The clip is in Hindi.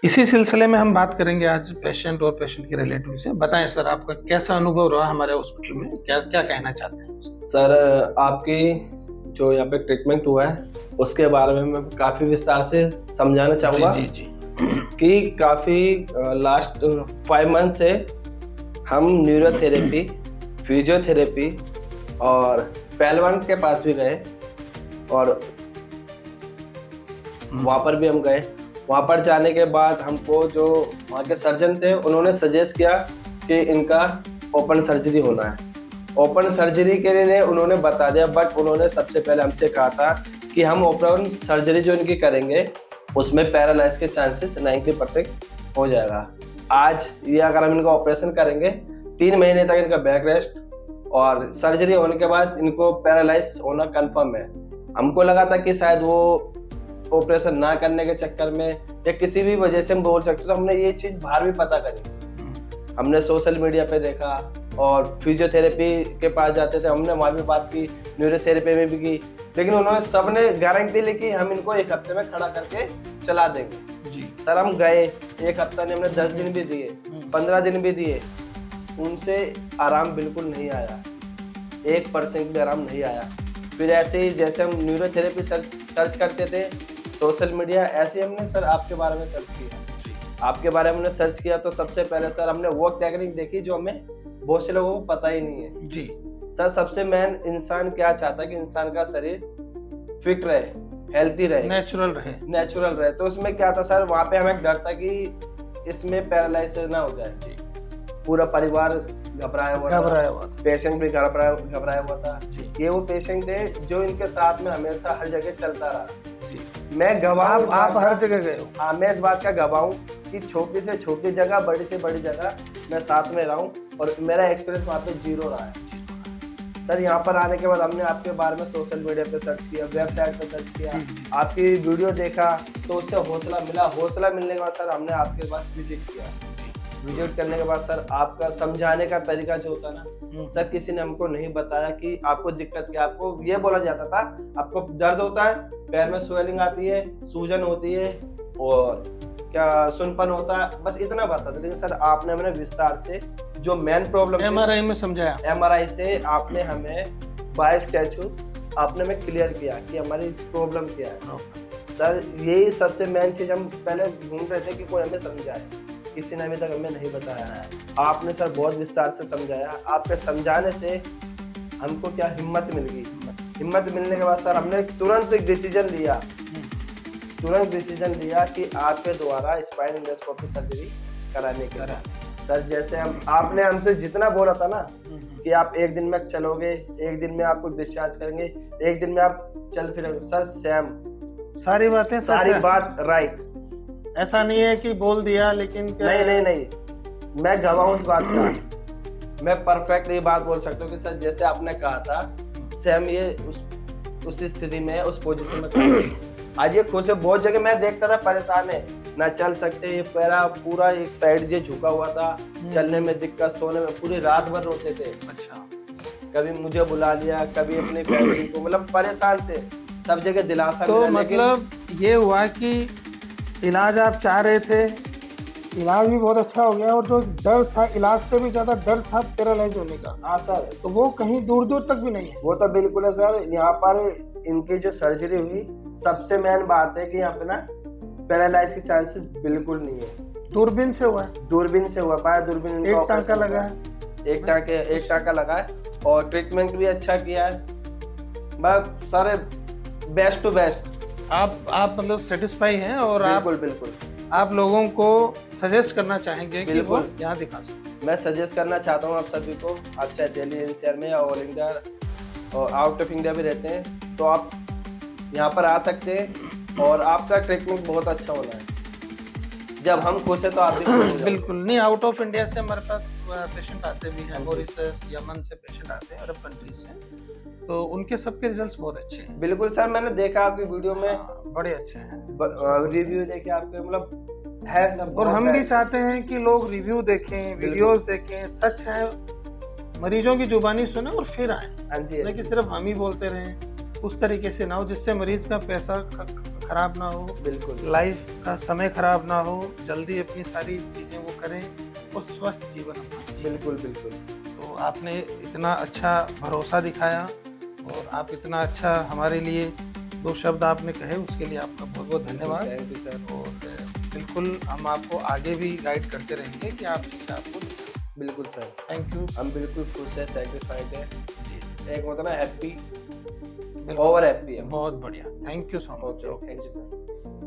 इसी सिलसिले में हम बात करेंगे आज पेशेंट और पेशेंट के रिलेटिव से। बताएं सर, आपका कैसा अनुभव रहा हमारे हॉस्पिटल में, क्या क्या कहना चाहते हैं? सर, आपकी जो यहाँ पे ट्रीटमेंट हुआ है उसके बारे में मैं काफ़ी विस्तार से समझाना चाहूँगा। जी जी कि काफ़ी लास्ट 5 मंथ से हम न्यूरोथेरेपी, फिजियोथेरेपी और पहलवान के पास भी गए और वहाँ पर भी हम गए। वहाँ पर जाने के बाद हमको जो वहाँ के सर्जन थे उन्होंने सजेस्ट किया कि इनका ओपन सर्जरी होना है। ओपन सर्जरी के लिए उन्होंने बता दिया, बट उन्होंने सबसे पहले हमसे कहा था कि हम ओपन सर्जरी जो इनकी करेंगे उसमें पैरालाइज के चांसेस 90% हो जाएगा। आज ये अगर हम इनका ऑपरेशन करेंगे 3 महीने तक इनका बेड रेस्ट और सर्जरी होने के बाद इनको पैरालाइज होना कंफर्म है। हमको लगा था कि शायद वो ऑपरेशन ना करने के चक्कर में या किसी भी वजह से हम बोल सकते, तो हमने ये चीज़ बाहर भी पता करी। हमने सोशल मीडिया पे देखा और फिजियोथेरेपी के पास जाते थे, हमने वहाँ भी बात की, न्यूरोथेरेपी में भी की, लेकिन उन्होंने सबने गारंटी ली कि हम इनको 1 हफ्ते में खड़ा करके चला देंगे। जी सर, हम गए 1 हफ्ता नहीं, हमने 10 दिन भी दिए, 15 दिन भी दिए, उनसे आराम बिल्कुल नहीं आया, 1% भी आराम नहीं आया। फिर ऐसे ही जैसे हम न्यूरोथेरेपी सर्च करते थे सोशल मीडिया, ऐसे हमने सर आपके बारे में सर्च किया। आपके बारे में हमने सर्च किया तो सबसे पहले सर हमने वो टेक्निक देखी जो हमें बहुत से लोगों को पता ही नहीं है। जी सर, सबसे मेन इंसान क्या चाहता है कि इंसान का शरीर फिट रहे, हेल्थी रहे, नेचुरल रहे। तो उसमें क्या था सर, वहाँ पे हमें डर था कि इसमें पैरालाइसिस ना हो जाए। जी। पूरा परिवार घबराया हुआ था, पेशेंट भी घबराया हुआ था। ये वो पेशेंट थे जो इनके साथ में हमेशा हर जगह चलता रहा। मैं गवाह, आप हर जगह गए हो। हाँ, मैं इस बात का गवाह हूँ कि छोटी से छोटी जगह, बड़ी से बड़ी जगह मैं साथ में रहा हूँ और मेरा एक्सपीरियंस वहाँ पे 0 रहा है। सर, यहाँ पर आने के बाद हमने आपके बारे में सोशल मीडिया पे सर्च किया, वेबसाइट पे सर्च किया, आपकी वीडियो देखा तो उससे हौसला मिला। हौसला मिलने के बाद सर हमने आपके पास विजिट किया। विजिट करने के बाद सर आपका समझाने का तरीका जो होता है ना सर, किसी ने हमको नहीं बताया कि आपको दिक्कत क्या। आपको ये बोला जाता था आपको दर्द होता है, पैर में स्वेलिंग आती है, सूजन होती है और क्या सुनपन होता है, बस इतना बताते। लेकिन सर आपने हमें विस्तार से जो मेन प्रॉब्लम MRI में समझाया, MRI से आपने हमें बाय स्टैचू आपने हमें क्लियर किया कि हमारी प्रॉब्लम क्या है। सर, यही सबसे मेन चीज हम पहले ढूंढ रहे थे कि कोई हमें समझाए, किसी ने अभी तक हमें नहीं बताया है। आपने सर बहुत विस्तार से समझाया। आपके समझाने से हमको क्या हिम्मत मिल गई। हिम्मत मिलने के बाद सर हमने तुरंत एक डिसीजन लिया कि आपके द्वारा स्पाइन एंडोस्कोपी सर्जरी कराने के लिए। सर, जैसे आपने हमसे जितना बोला था ना कि आप 1 दिन में चलोगे, 1 दिन में आपको डिस्चार्ज करेंगे, 1 दिन में आप चल फिरोगे, सर सेम सारी बात राइट। ऐसा नहीं है कि बोल दिया लेकिन नहीं, मैं गवाह हूँ इस बात का। मैं परफेक्ट ये बात बोल सकता हूँ कि सर जैसे आपने कहा था सेम ये उस स्थिति में, उस पोजीशन में आज ये खुद से बहुत जगह मैं देखता था परेशान है, ना चल सकते, ये पैरा पूरा एक साइड ये झुका हुआ था, चलने में दिक्कत, सोने में पूरी रात भर रोते थे। अच्छा, कभी मुझे बुला लिया, कभी अपनी फैमिली को, मतलब परेशान थे, सब जगह दिलासा तो मतलब ये हुआ कि इलाज आप चाह रहे थे, इलाज भी बहुत अच्छा हो गया और जो डर था, इलाज से भी ज्यादा डर था पैरालाइज होने का। हाँ सर, तो वो कहीं दूर दूर तक भी नहीं है। वो तो बिल्कुल है सर। यहाँ पर इनकी जो सर्जरी हुई, सबसे मेन बात है कि यहाँ पे ना पैरालाइज के चांसेस बिल्कुल नहीं है। दूरबीन से हुआ है, दूरबीन से हुआ पाया, दूरबीन एक टाँका लगा है, एक टाँका लगा है और ट्रीटमेंट भी अच्छा किया है। बस सारे बेस्ट टू बेस्ट। आप मतलब सेटिस्फाई हैं और बिल्कुल आप लोगों को सजेस्ट करना चाहेंगे कि वो यहाँ दिखा सकते। मैं सजेस्ट करना चाहता हूँ आप सभी को, आप चाहे दिल्ली एनसीआर में या ऑल इंडिया और आउट ऑफ इंडिया भी रहते हैं तो आप यहाँ पर आ सकते हैं और आपका ट्रीटमेंट बहुत अच्छा होना है। जब हम खुश हैं तो आप भी बिल्कुल नहीं। आउट ऑफ इंडिया से हमारे पास पेशेंट आते भी हैं, मॉरिशस, यमन से पेशेंट आते हैं, अरब कंट्रीज से, तो उनके सबके रिजल्ट्स बहुत अच्छे हैं। बिल्कुल सर, मैंने देखा आपकी वीडियो में, बड़े अच्छे हैं, रिव्यू देखे आपके, मतलब है सब। और हम भी चाहते हैं कि लोग रिव्यू देखें, वीडियोस देखें, सच है, मरीजों की जुबानी सुने और फिर आए, हाँ जी, नहीं कि सिर्फ हम ही बोलते रहें। उस तरीके से ना हो जिससे मरीज का पैसा खराब ना हो, बिल्कुल लाइफ का समय खराब ना हो, जल्दी अपनी सारी चीज़ें वो करें और स्वस्थ जीवन अपना जिएं। बिल्कुल बिल्कुल। तो आपने इतना अच्छा भरोसा दिखाया और आप इतना अच्छा हमारे लिए 2 शब्द आपने कहे, उसके लिए आपका बहुत बहुत धन्यवाद। Thank you sir. और बिल्कुल हम आपको आगे भी गाइड करते रहेंगे कि आप इससे आपको दिखाएं। बिल्कुल सर, थैंक यू। हम बिल्कुल खुश है, सेटिस्फाइड है। जी, एक होता है ना हैप्पी, बिल्कुल ओवर हैप्पी है। बहुत बढ़िया। Thank you so much. Okay, thank you sir.